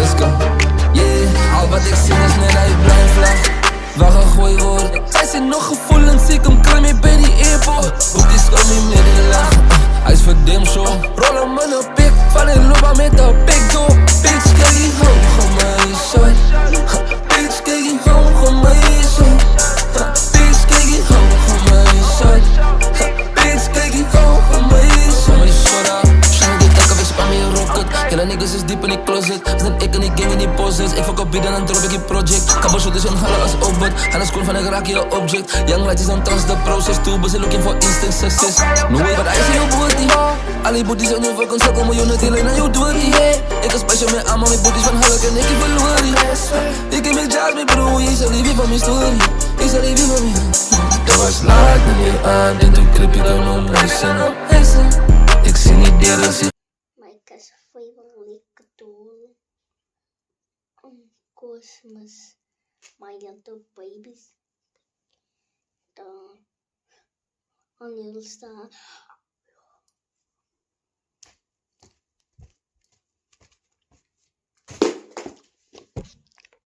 let's go. Yeah, al wat ik zie is net uit blauw vlag. Waar gegooid wordt. Hij zit nog gevoelens, ik hem klim mee bij die airport. Hoek die schom niet meer in lach. Hij is verdimd zo. Roll hem in een pik, val in lopen met de pik door. Bitch, kijk die hoog om mij shot. Bitch, kijk die hoog om mij shot. Bitch, kijk die hoog om mij shot. Bitch, kijk die hoog om mij shot. Shine die tak, ik spam je rocket. Killa niggas is diep in die closet. Snap ik en ik gang in die poses. Ik fuck op bieden en drop ik die project. Kabashoot is een halen als opbod. En als koen van ik raak je object. Young light is on trust the process. Too busy looking for instant success. No way, but I see you booty. Ali booties on je fucking zakko, maar je net heel naar je doorty. Ik is special met allemaal met booties van halk en ik heb verloren. Ik heb met jazz met broer, je zal liefje van mijn story. Je zal liefje van mij. Dat was laat en je aan en toen krip ik aan om reizen. Ik zie niet deren zitten. My casa foi lekker door. Christmas. My little babies. The little star.